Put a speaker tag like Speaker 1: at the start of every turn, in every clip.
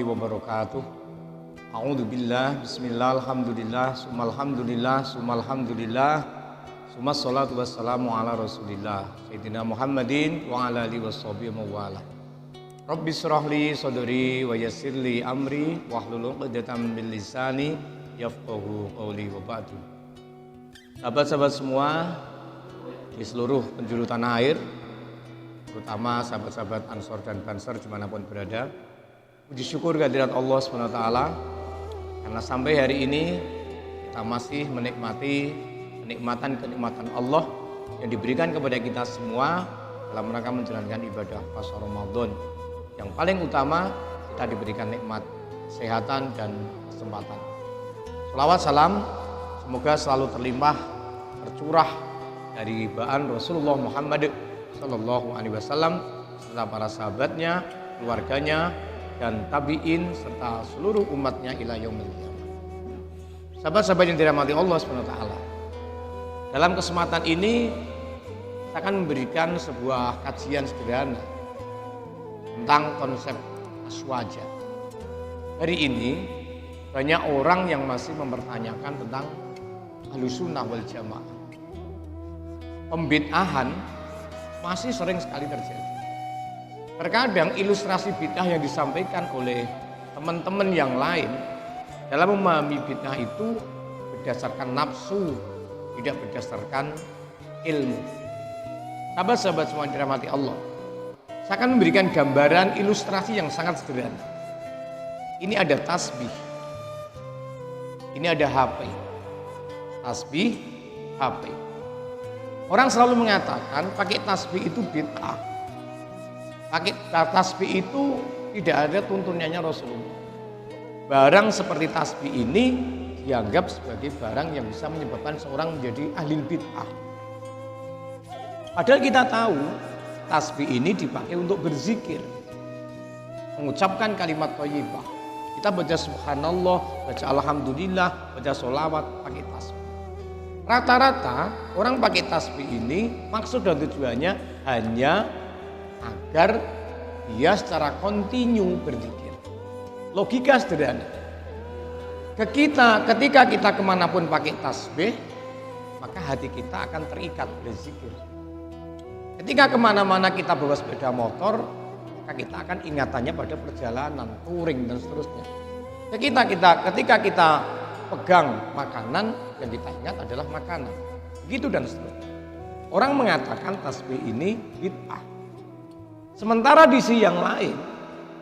Speaker 1: wabarakatuh. A'udzubillah, bismillah, alhamdulillah, summalhamdulillah, summassalatu wassalamu ala rasulillah Sayyidina Muhammadin wa ala alihi washabihi mawala. Rabbi syrahli sadri wa yassirli amri wahlul 'uqdatam min lisani yafqahu qawli wa ba'du. Sahabat-sahabat semua di seluruh penjuru tanah air, terutama sahabat-sahabat Ansor dan Banser dimanapun berada, puji syukur kehadirat Allah SWT karena sampai hari ini kita masih menikmati kenikmatan Allah yang diberikan kepada kita semua dalam rangka menjalankan ibadah puasa Ramadan. Yang paling utama, kita diberikan nikmat kesehatan dan kesempatan. Shalawat salam semoga selalu terlimpah tercurah dari baan Rasulullah Muhammad Sallallahu Alaihi Wasallam serta para sahabatnya, keluarganya, dan tabiin serta seluruh umatnya ila yaumil qiyamah. Sahabat-sahabat yang dirahmati Allah SWT, dalam kesempatan ini saya akan memberikan sebuah kajian sederhana tentang konsep aswaja. Hari ini banyak orang yang masih mempertanyakan tentang Ahlussunnah wal Jamaah. Pembid'ahan masih sering sekali terjadi. Terkadang ilustrasi bid'ah yang disampaikan oleh teman-teman yang lain dalam memahami bid'ah itu berdasarkan nafsu, tidak berdasarkan ilmu. Sahabat-sahabat semua yang dirahmati Allah, saya akan memberikan gambaran ilustrasi yang sangat sederhana. Ini ada tasbih, ini ada HP. Tasbih, HP. Orang selalu mengatakan pakai tasbih itu bid'ah. Pakai tasbih itu tidak ada tuntunannya Rasulullah. Barang seperti tasbih ini dianggap sebagai barang yang bisa menyebabkan seorang menjadi ahli bid'ah. Padahal kita tahu tasbih ini dipakai untuk berzikir, mengucapkan kalimat thayyibah. Kita baca subhanallah, baca alhamdulillah, baca sholawat pakai tasbih. Rata-rata orang pakai tasbih ini maksud dan tujuannya hanya agar dia secara kontinu berzikir. Logika sederhana. Ketika kita kemanapun pakai tasbih, maka hati kita akan terikat berzikir. Ketika kemana-mana kita bawa sepeda motor, maka kita akan ingatannya pada perjalanan, touring dan seterusnya. Ketika kita pegang makanan, yang kita ingat adalah makanan. Begitu dan seterusnya. Orang mengatakan tasbih ini bid'ah. Sementara di sisi yang lain,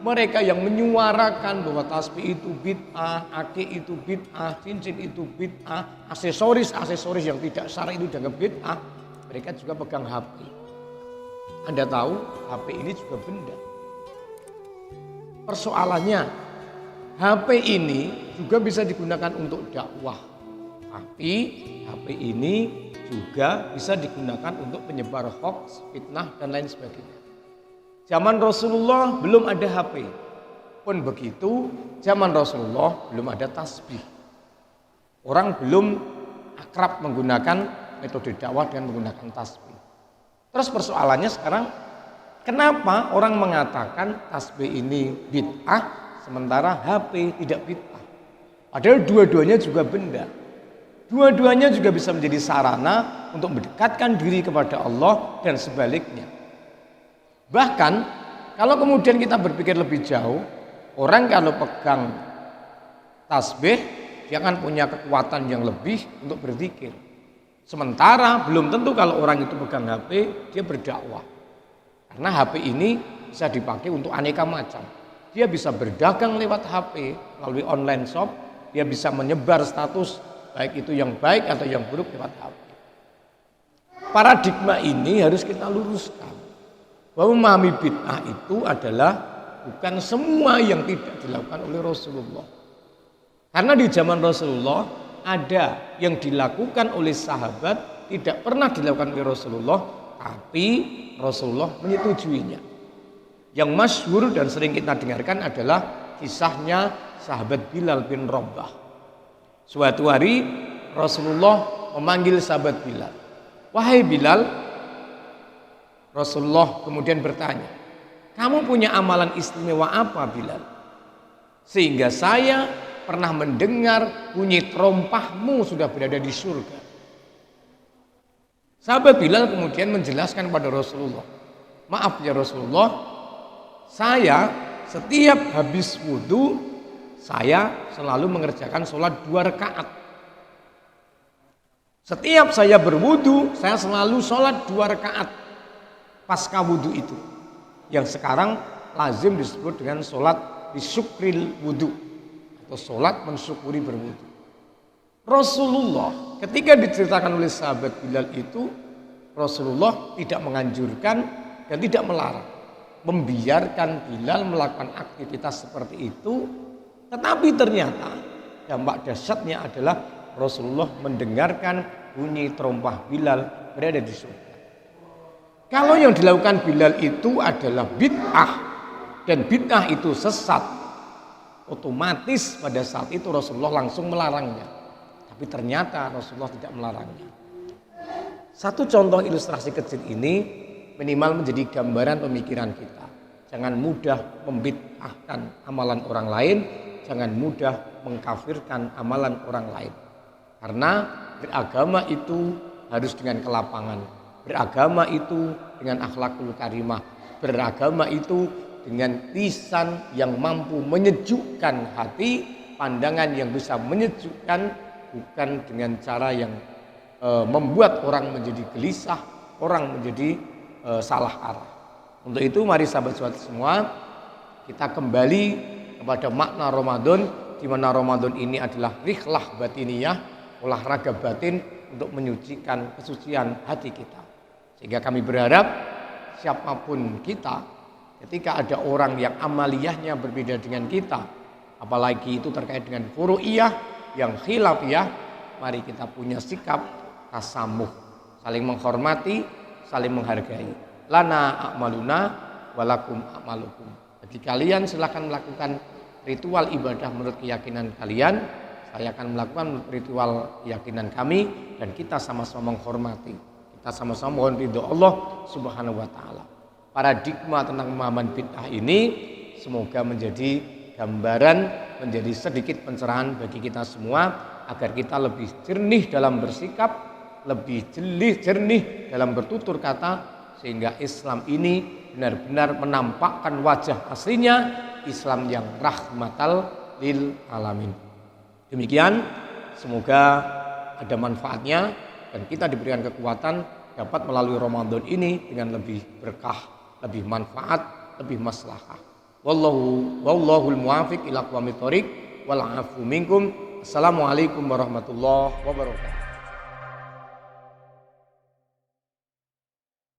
Speaker 1: mereka yang menyuarakan bahwa tasbih itu bid'ah, akik itu bid'ah, cincin itu bid'ah, aksesoris yang tidak syar'i itu dianggap bid'ah, mereka juga pegang HP. Anda tahu HP ini juga benda. Persoalannya, HP ini juga bisa digunakan untuk dakwah. Tapi HP ini juga bisa digunakan untuk penyebar hoax, fitnah, dan lain sebagainya. Zaman Rasulullah belum ada HP. Pun begitu, zaman Rasulullah belum ada tasbih. Orang belum akrab menggunakan metode dakwah dengan menggunakan tasbih. Terus persoalannya sekarang, kenapa orang mengatakan tasbih ini bid'ah, sementara HP tidak bid'ah? Padahal dua-duanya juga benda. Dua-duanya juga bisa menjadi sarana untuk mendekatkan diri kepada Allah dan sebaliknya. Bahkan kalau kemudian kita berpikir lebih jauh, orang kalau pegang tasbih dia akan punya kekuatan yang lebih untuk berzikir. Sementara belum tentu kalau orang itu pegang HP dia berdakwah. Karena HP ini bisa dipakai untuk aneka macam. Dia bisa berdagang lewat HP melalui online shop, dia bisa menyebar status baik itu yang baik atau yang buruk lewat HP. Paradigma ini harus kita luruskan. Bahwa memahami bid'ah itu adalah bukan semua yang tidak dilakukan oleh Rasulullah. Karena di zaman Rasulullah ada yang dilakukan oleh sahabat tidak pernah dilakukan oleh Rasulullah, tapi Rasulullah menyetujuinya. Yang masyhur dan sering kita dengarkan adalah kisahnya sahabat Bilal bin Rabah. Suatu hari Rasulullah memanggil sahabat Bilal. Wahai Bilal, Rasulullah kemudian bertanya, kamu punya amalan istimewa apa Bilal? Sehingga saya pernah mendengar bunyi terompahmu sudah berada di surga. Sahabat Bilal kemudian menjelaskan kepada Rasulullah, maaf ya Rasulullah, saya setiap habis wudhu saya selalu mengerjakan sholat 2 rakaat. Setiap saya berwudhu saya selalu sholat 2 rakaat pasca wudhu itu, yang sekarang lazim disebut dengan sholat bisyukril wudhu atau sholat mensyukuri berwudhu. Rasulullah ketika diceritakan oleh sahabat Bilal itu, Rasulullah tidak menganjurkan dan tidak melarang, membiarkan Bilal melakukan aktivitas seperti itu. Tetapi ternyata dampak dahsyatnya adalah Rasulullah mendengarkan bunyi terompah Bilal berada di surga. Kalau yang dilakukan Bilal itu adalah bid'ah dan bid'ah itu sesat, otomatis pada saat itu Rasulullah langsung melarangnya. Tapi ternyata Rasulullah tidak melarangnya. Satu contoh ilustrasi kecil ini minimal menjadi gambaran pemikiran kita. Jangan mudah membid'ahkan amalan orang lain, jangan mudah mengkafirkan amalan orang lain. Karena beragama itu harus dengan kelapangan, beragama itu dengan akhlakul karimah, beragama itu dengan lisan yang mampu menyejukkan hati, pandangan yang bisa menyejukkan, bukan dengan cara yang membuat orang menjadi gelisah, orang menjadi salah arah. Untuk itu mari sahabat-sahabat semua, kita kembali kepada makna Ramadan, di mana Ramadan ini adalah rihlah batiniyah, olahraga batin untuk menyucikan kesucian hati kita. Sehingga kami berharap siapapun kita, ketika ada orang yang amaliyahnya berbeda dengan kita, apalagi itu terkait dengan furu'iyah yang khilafiyah, mari kita punya sikap tasamuh, saling menghormati, saling menghargai. Lana a'maluna walakum a'malukum. Bagi kalian silakan melakukan ritual ibadah menurut keyakinan kalian, saya akan melakukan ritual keyakinan kami, dan kita sama-sama menghormati, kita sama-sama mohon ridho Allah Subhanahu wa taala. Paradigma tentang pemahaman bid'ah ini semoga menjadi gambaran, menjadi sedikit pencerahan bagi kita semua, agar kita lebih jernih dalam bersikap, lebih jernih dalam bertutur kata, sehingga Islam ini benar-benar menampakkan wajah aslinya, Islam yang rahmatal lil alamin. Demikian, semoga ada manfaatnya dan kita diberikan kekuatan dapat melalui Ramadan ini dengan lebih berkah, lebih manfaat, lebih maslahah. Wallahul muwafiq ila aqwamit thoriq wal afu minkum. Assalamualaikum warahmatullahi wabarakatuh.